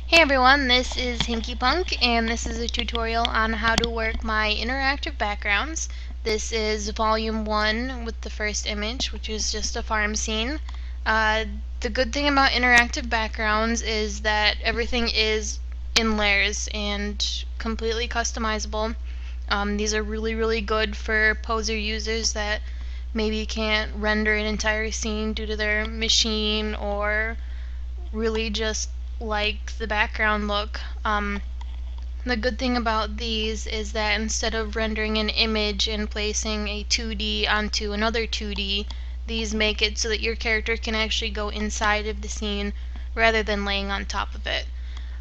Hey everyone, this is Hinky Punk, and this is a tutorial on how to work my interactive backgrounds. This is volume 1 with the first image, which is just a farm scene. The good thing about interactive backgrounds is that everything is in layers and completely customizable. These are really good for poser users that maybe can't render an entire scene due to their machine or really just like the background look. The good thing about these is that instead of rendering an image and placing a 2D onto another 2D, these make it so that your character can actually go inside of the scene rather than laying on top of it.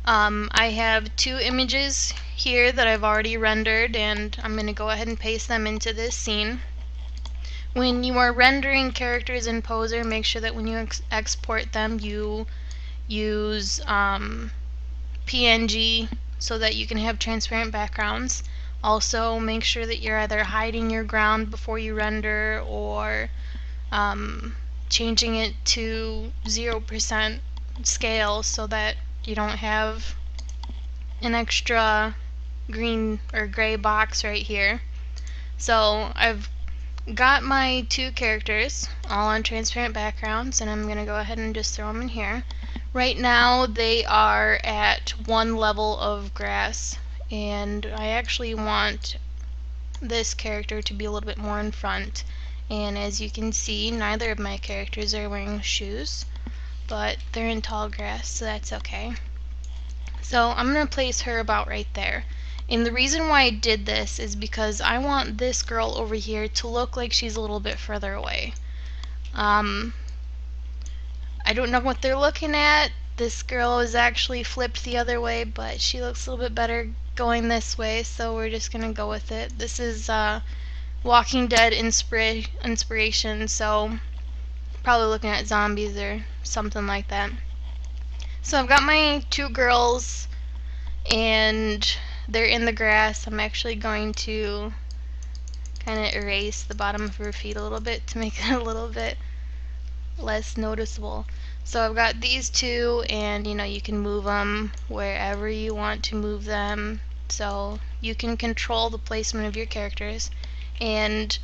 I have two images here that I've already rendered, and I'm going to go ahead and paste them into this scene. When you are rendering characters in Poser, make sure that when you export them, you use PNG so that you can have transparent backgrounds. Also, make sure that you're either hiding your ground before you render or changing it to 0% scale so that you don't have an extra green or gray box right here. So I've got my two characters all on transparent backgrounds, and I'm going to go ahead and just throw them in here. Right now they are at one level of grass, and I actually want this character to be a little bit more in front. And as you can see, neither of my characters are wearing shoes, but they're in tall grass, so that's okay. So I'm going to place her about right there. And the reason why I did this is because I want this girl over here to look like she's a little bit further away. I don't know what they're looking at. This girl is actually flipped the other way, but she looks a little bit better going this way, so we're just going to go with it. This is Walking Dead inspiration, so probably looking at zombies or something like that. So I've got my two girls and they're in the grass. I'm actually going to kind of erase the bottom of her feet a little bit to make it a little bit less noticeable. So I've got these two, and you can move them wherever you want to move them, so you can control the placement of your characters. And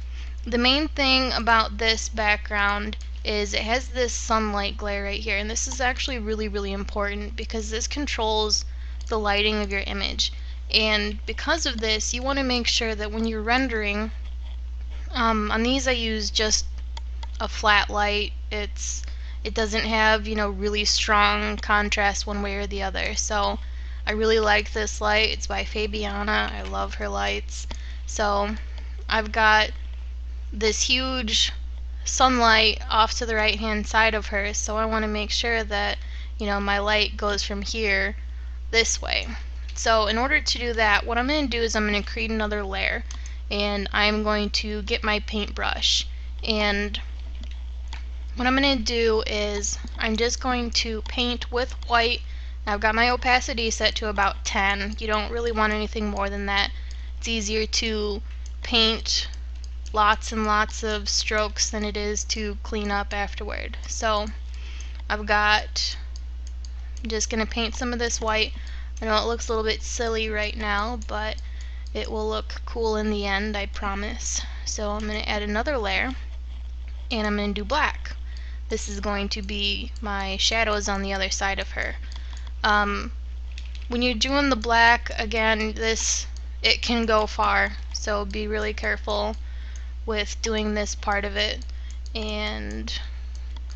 the main thing about this background is it has this sunlight glare right here, and this is actually really important because this controls the lighting of your image. And because of this, you want to make sure that when you're rendering, on these I use just a flat light. It doesn't have really strong contrast one way or the other. So I really like this light. It's by Fabiana. I love her lights. So I've got this huge sunlight off to the right hand side of her, so I want to make sure that my light goes from here this way. So in order to do that, what I'm going to do is I'm going to create another layer, and I'm going to get my paintbrush, and what I'm going to do is I'm just going to paint with white. Now I've got my opacity set to about 10. You don't really want anything more than that. It's easier to paint lots and lots of strokes than it is to clean up afterward. So I'm just going to paint some of this white. I know it looks a little bit silly right now, but it will look cool in the end, I promise. So I'm going to add another layer, and I'm going to do black. This is going to be my shadows on the other side of her. When you're doing the black, again, it can go far, so be really careful with doing this part of it. And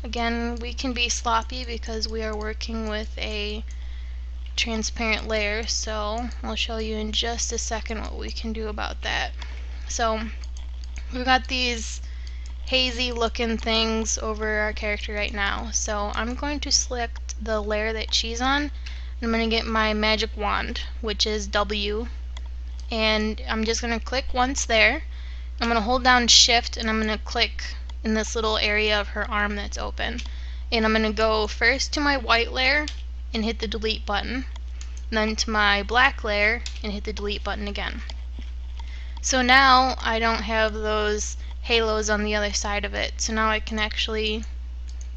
again, we can be sloppy because we are working with a transparent layer, so I'll show you in just a second what we can do about that. So we've got these hazy looking things over our character right now, so I'm going to select the layer that she's on, and I'm going to get my magic wand, which is W, and I'm just going to click once there. I'm going to hold down shift, and I'm going to click in this little area of her arm that's open, and I'm going to go first to my white layer and hit the delete button, then to my black layer and hit the delete button again. So now I don't have those halos on the other side of it, so now I can actually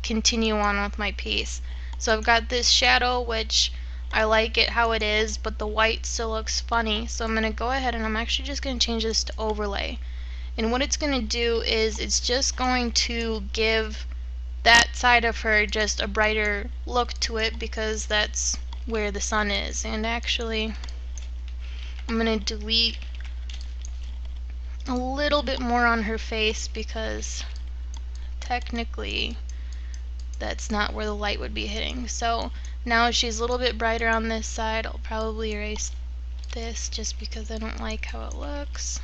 continue on with my piece. So I've got this shadow, which I like it how it is, but the white still looks funny. So I'm going to go ahead and I'm actually just going to change this to overlay. And what it's going to do is it's just going to give that side of her just a brighter look to it, because that's where the sun is. And actually, I'm going to delete a little bit more on her face, because technically that's not where the light would be hitting. So now she's a little bit brighter on this side. I'll probably erase this just because I don't like how it looks.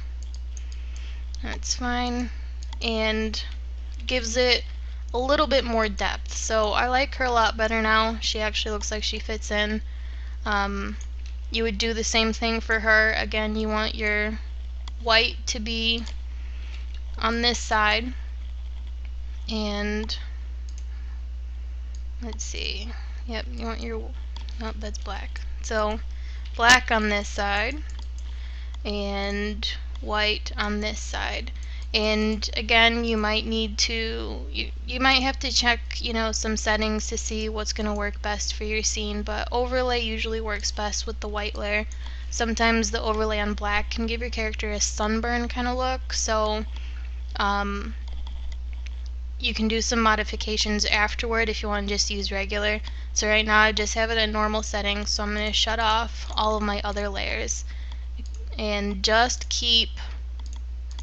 That's fine. And gives it a little bit more depth. So I like her a lot better now. She actually looks like she fits in. You would do the same thing for her. Again, you want your white to be on this side, and let's see, yep, you want your, nope, that's black. So black on this side and white on this side. And again, you might need to, you might have to check, some settings to see what's going to work best for your scene, but overlay usually works best with the white layer. Sometimes the overlay on black can give your character a sunburn kind of look, so you can do some modifications afterward if you want to just use regular. So right now I just have it at normal settings, so I'm going to shut off all of my other layers and just keep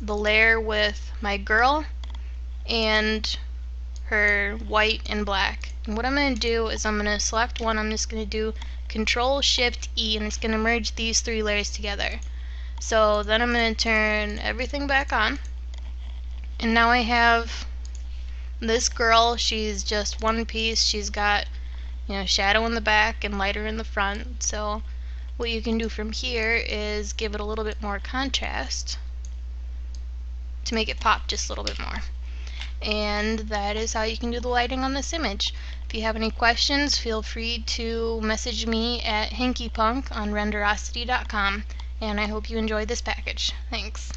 the layer with my girl and her white and black. And what I'm going to do is I'm going to select one. I'm just going to do Control Shift E, and it's going to merge these three layers together. So then I'm going to turn everything back on, and now I have this girl. She's just one piece. She's got, shadow in the back and lighter in the front. So what you can do from here is give it a little bit more contrast to make it pop just a little bit more. And that is how you can do the lighting on this image. If you have any questions, feel free to message me at hankypunk on renderosity.com, and I hope you enjoy this package. Thanks.